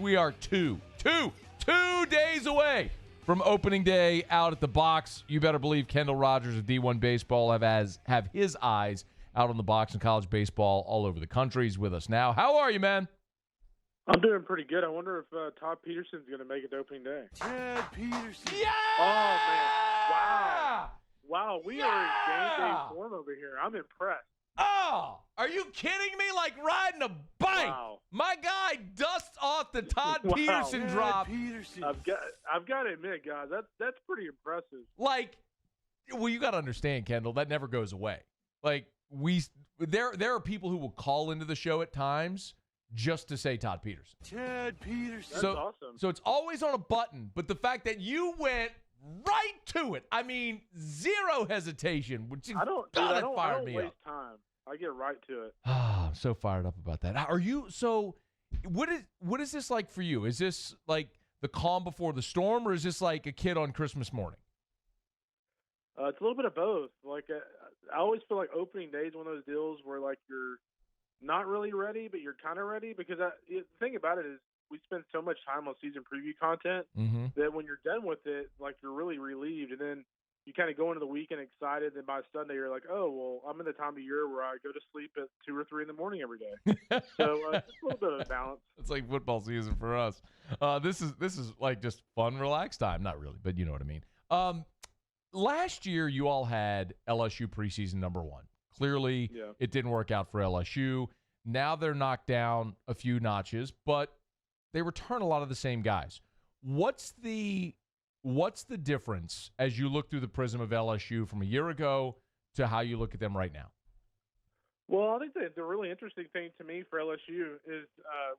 We are two days away from opening day out at the box. You better believe Kendall Rogers of D1 Baseball have his eyes out on the box and college baseball all over the country. He's with us now. How are you, man? I'm doing pretty good. I wonder if Todd Peterson's going to make it to opening day. Ted Peterson. Yeah! Oh, man. Wow, we are in game day Yeah! form over here. I'm impressed. Oh, are you kidding me? Like riding a bike. Wow. My guy dusts off the Todd Wow. Peterson Ted drop. Peterson. I've got to admit, guys, that's pretty impressive. Like, well, you got to understand, Kendall, that never goes away. Like, there are people who will call into the show at times just to say Todd Peterson. Ted Peterson. That's awesome. So it's always on a button, but the fact that you went right to it, I mean, zero hesitation, which I don't fired me waste up. time. I get right to it. I'm so fired up about that. Are you so? What is this like for you? Is this like the calm before the storm, or is this like a kid on Christmas morning? It's a little bit of both. Like I always feel like opening day is one of those deals where like you're not really ready, but you're kind of ready because the thing about it is we spend so much time on season preview content that when you're done with it, like you're really relieved, and then you kind of go into the weekend excited. Then by Sunday, you're like, oh well, I'm in the time of year where I go to sleep at 2 or 3 in the morning every day. So it's a little bit of a balance. It's like football season for us. This is like just fun, relaxed time. Not really, but you know what I mean. Last year, you all had LSU preseason number 1. Clearly, It didn't work out for LSU. Now they're knocked down a few notches, but they return a lot of the same guys. What's the difference as you look through the prism of LSU from a year ago to how you look at them right now? Well, I think the really interesting thing to me for LSU is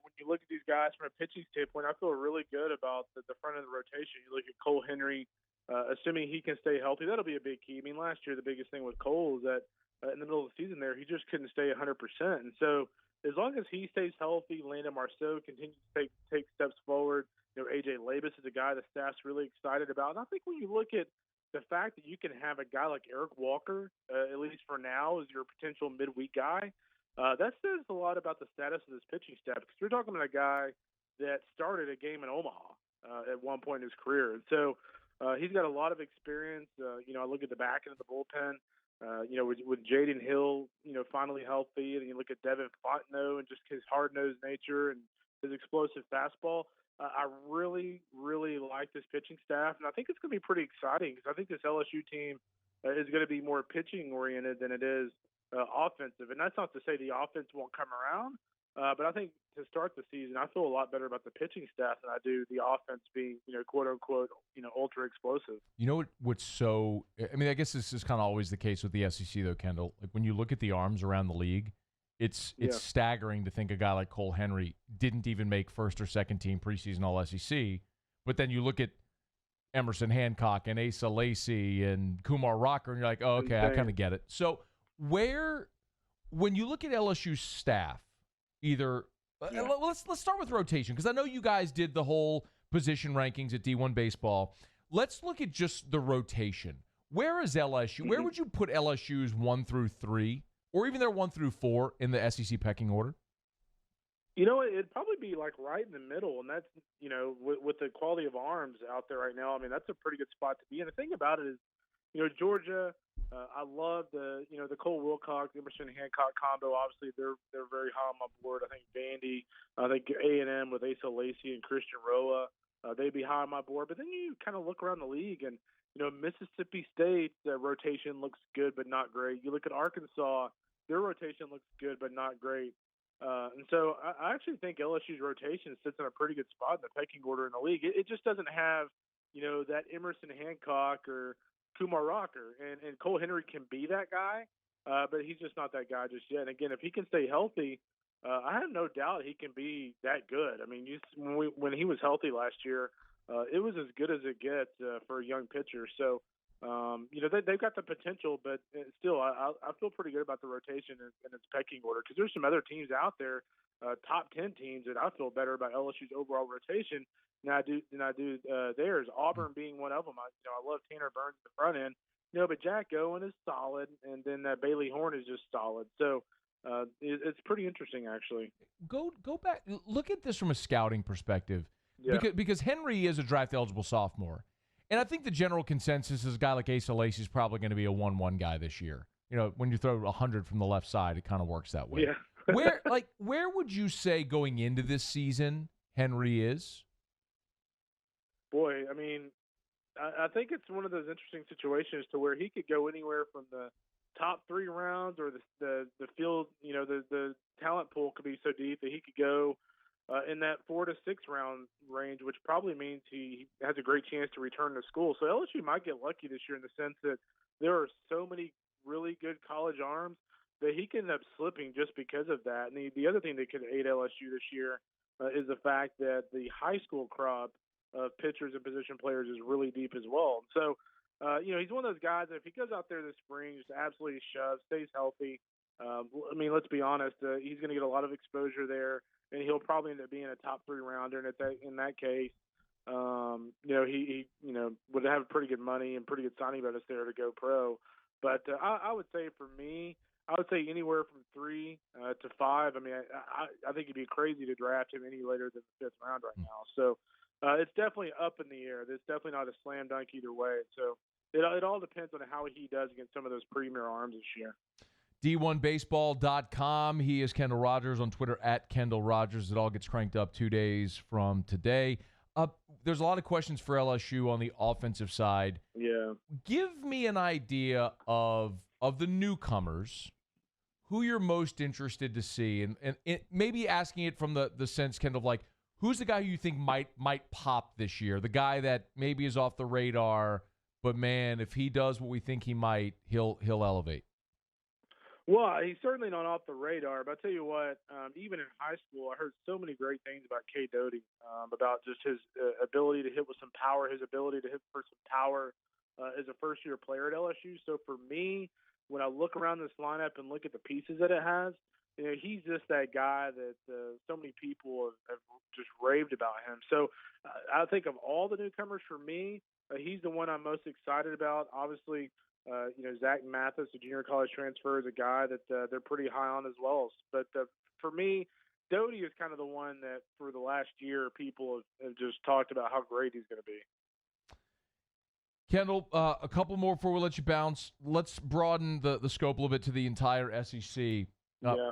when you look at these guys from a pitching standpoint, I feel really good about the front of the rotation. You look at Cole Henry, assuming he can stay healthy, that'll be a big key. I mean, last year the biggest thing with Cole is that in the middle of the season there, he just couldn't stay 100%. And so as long as he stays healthy, Landon Marceau continues to take steps forward. You know, A.J. Labus is a guy the staff's really excited about. And I think when you look at the fact that you can have a guy like Eric Walker, at least for now, as your potential midweek guy, that says a lot about the status of this pitching staff. Because you're talking about a guy that started a game in Omaha at one point in his career. And so he's got a lot of experience. I look at the back end of the bullpen. With Jaden Hill, finally healthy, and you look at Devin Fontenot and just his hard-nosed nature and his explosive fastball. I really, really like this pitching staff, and I think it's going to be pretty exciting because I think this LSU team is going to be more pitching-oriented than it is offensive. And that's not to say the offense won't come around, but I think to start the season, I feel a lot better about the pitching staff than I do the offense being, quote-unquote, ultra-explosive. You know what's so – I mean, I guess this is kind of always the case with the SEC, though, Kendall. Like when you look at the arms around the league, it's staggering to think a guy like Cole Henry didn't even make first or second team preseason All-SEC. But then you look at Emerson Hancock and Asa Lacy and Kumar Rocker, and you're like, oh, okay, I kind of get it. So when you look at LSU's staff, let's start with rotation, because I know you guys did the whole position rankings at D1 Baseball. Let's look at just the rotation. Where is LSU? Where would you put LSU's 1 through 3, or even their 1 through 4 in the SEC pecking order? It'd probably be like right in the middle, and that's, with the quality of arms out there right now, I mean, that's a pretty good spot to be in. The thing about it is, Georgia, I love the Cole Wilcox, Emerson Hancock combo. Obviously, they're very high on my board. I think Vandy, I think A&M with Asa Lacy and Christian Roa, they'd be high on my board. But then you kind of look around the league, and Mississippi State, the rotation looks good but not great. You look at Arkansas, their rotation looks good but not great. And so I actually think LSU's rotation sits in a pretty good spot in the pecking order in the league. It just doesn't have, that Emerson Hancock or Kumar Rocker. And Cole Henry can be that guy, but he's just not that guy just yet. And again, if he can stay healthy, I have no doubt he can be that good. I mean, when he was healthy last year, it was as good as it gets for a young pitcher. So, they've got the potential, but still, I feel pretty good about the rotation and its pecking order, because there's some other teams out there, top 10 teams, that I feel better about LSU's overall rotation than I do theirs. Auburn being one of them. I love Tanner Burns at the front end, but Jack Owen is solid, and then Bailey Horn is just solid. So It's pretty interesting, actually. Go back. Look at this from a scouting perspective, Yeah. because Henry is a draft eligible sophomore, and I think the general consensus is a guy like Asa Lacy is probably going to be a 1-1 guy this year. When you throw 100 from the left side, it kind of works that way. Yeah. where would you say going into this season Henry is? Boy, I mean, I think it's one of those interesting situations to where he could go anywhere from the top 3 rounds, or the field. The talent pool could be so deep that he could go in that 4 to 6 round range, which probably means he has a great chance to return to school. So LSU might get lucky this year in the sense that there are so many really good college arms that he can end up slipping just because of that. And the other thing that could aid LSU this year is the fact that the high school crop of pitchers and position players is really deep as well. So, he's one of those guys that if he goes out there this spring, just absolutely shoves, stays healthy. I mean, let's be honest, he's going to get a lot of exposure there, and he'll probably end up being a top 3 rounder. And in that case, he would have pretty good money and pretty good signing bonus there to go pro. But I would say for me, I would say anywhere from 3 to 5. I mean, I think it'd be crazy to draft him any later than the 5th round right now. So it's definitely up in the air. It's definitely not a slam dunk either way. So it all depends on how he does against some of those premier arms this year. D1baseball.com. He is Kendall Rogers on Twitter at Kendall Rogers. It all gets cranked up 2 days from today. There's a lot of questions for LSU on the offensive side. Yeah. Give me an idea of the newcomers, who you're most interested to see, and maybe asking it from the sense, Kendall, of like, who's the guy who you think might pop this year? The guy that maybe is off the radar, but man, if he does what we think he might, he'll elevate. Well, he's certainly not off the radar, but I'll tell you what, even in high school, I heard so many great things about K. Doty, about just his ability to hit with some power, his ability to hit for some power as a first-year player at LSU. So for me, when I look around this lineup and look at the pieces that it has, he's just that guy that so many people have just raved about him. So I think of all the newcomers for me, he's the one I'm most excited about. Obviously, Zach Mathis, a junior college transfer, is a guy that they're pretty high on as well. But for me, Doty is kind of the one that for the last year people have just talked about how great he's going to be. Kendall, a couple more before we let you bounce. Let's broaden the scope a little bit to the entire SEC.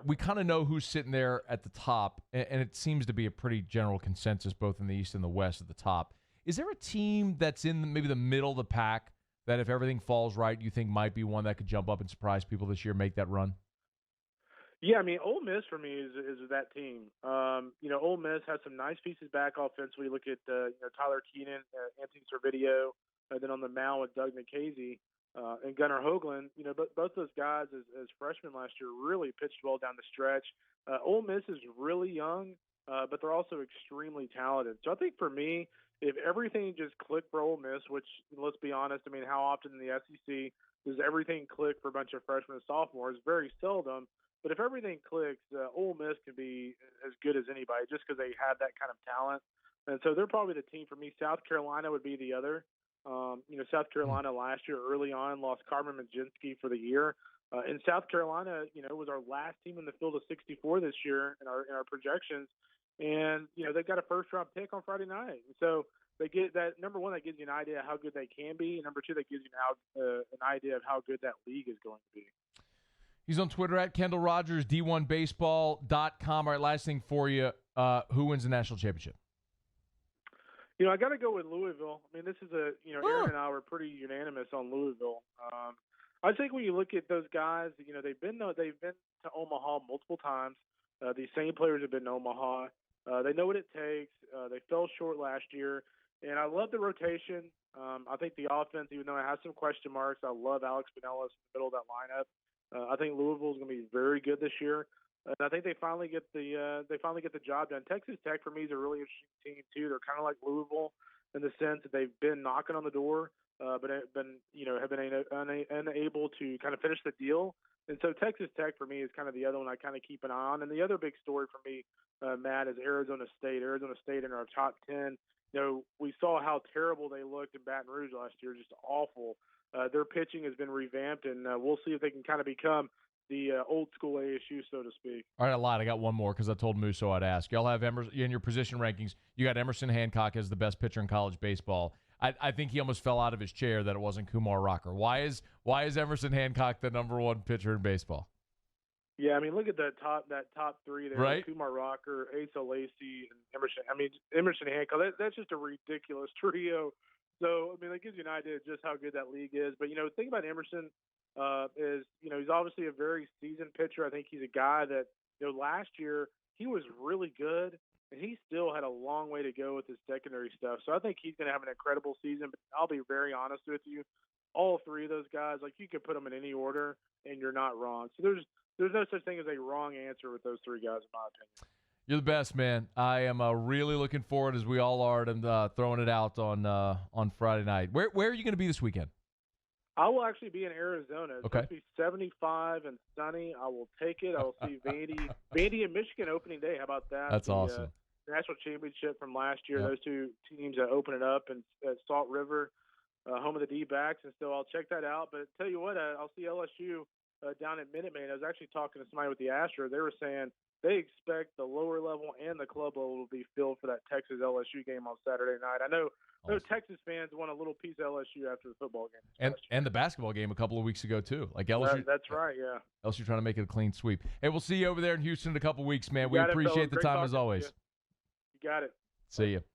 We kind of know who's sitting there at the top, and it seems to be a pretty general consensus both in the East and the West at the top. Is there a team that's in maybe the middle of the pack that if everything falls right, you think might be one that could jump up and surprise people this year, make that run? Yeah, I mean, Ole Miss for me is that team. Ole Miss has some nice pieces back offensively. Look at Tyler Keenan, Anthony Servideo, and then on the mound with Doug Nikhazy and Gunnar Hoagland. But both those guys as freshmen last year really pitched well down the stretch. Ole Miss is really young, but they're also extremely talented. So I think for me, if everything just clicked for Ole Miss, which let's be honest, I mean, how often in the SEC does everything click for a bunch of freshmen and sophomores? Very seldom. But if everything clicks, Ole Miss can be as good as anybody just because they have that kind of talent. And so they're probably the team for me. South Carolina would be the other. South Carolina last year early on lost Carmen Majinski for the year. And South Carolina, was our last team in the field of 64 this year in our projections. And, they've got a first-round pick on Friday night. And so they get that, number one, that gives you an idea of how good they can be. And number two, that gives you an idea of how good that league is going to be. He's on Twitter at Kendall Rogers, D1baseball.com. All right, last thing for you. Who wins the national championship? I got to go with Louisville. I mean, this is Aaron and I were pretty unanimous on Louisville. I think when you look at those guys, they've been to Omaha multiple times. These same players have been to Omaha. They know what it takes. They fell short last year. And I love the rotation. I think the offense, even though it has some question marks, I love Alex Pinellas in the middle of that lineup. I think Louisville is going to be very good this year, and I think they finally get the job done. Texas Tech for me is a really interesting team too. They're kind of like Louisville in the sense that they've been knocking on the door, but have been unable to kind of finish the deal. And so Texas Tech for me is kind of the other one I kind of keep an eye on. And the other big story for me, Matt, is Arizona State. Arizona State in our top 10. We saw how terrible they looked in Baton Rouge last year, just awful. Their pitching has been revamped, and we'll see if they can kind of become the old school ASU, so to speak. All right, I lied. I got one more because I told Musso I'd ask. Y'all have Emerson in your position rankings. You got Emerson Hancock as the best pitcher in college baseball. I think he almost fell out of his chair that it wasn't Kumar Rocker. Why is Emerson Hancock the number one pitcher in baseball? Yeah, I mean, look at that top three there. Right. Kumar Rocker, Asa Lacy, and Emerson. I mean, Emerson Hancock. That's just a ridiculous trio. So, I mean, that gives you an idea of just how good that league is. But, the thing about Emerson is, he's obviously a very seasoned pitcher. I think he's a guy that, last year he was really good, and he still had a long way to go with his secondary stuff. So I think he's going to have an incredible season. But I'll be very honest with you. All three of those guys, like, you could put them in any order, and you're not wrong. So there's no such thing as a wrong answer with those three guys, in my opinion. You're the best, man. I am really looking forward, as we all are, to throwing it out on Friday night. Where are you going to be this weekend? I will actually be in Arizona. It's okay. going to be 75 and sunny. I will take it. I will see Vandy and Michigan opening day. How about that? That's awesome. National championship from last year. Yep. Those two teams that open it up at Salt River, home of the D-backs, and so I'll check that out. But tell you what, I'll see LSU down at Minute Maid. I was actually talking to somebody with the Astros. They were saying they expect the lower level and the club level to be filled for that Texas LSU game on Saturday night. I know Texas fans want a little piece of LSU after the football game. And the basketball game a couple of weeks ago, too. Like LSU. That's right, yeah. LSU trying to make it a clean sweep. Hey, we'll see you over there in Houston in a couple of weeks, man. We appreciate the time as always. You got it. See you.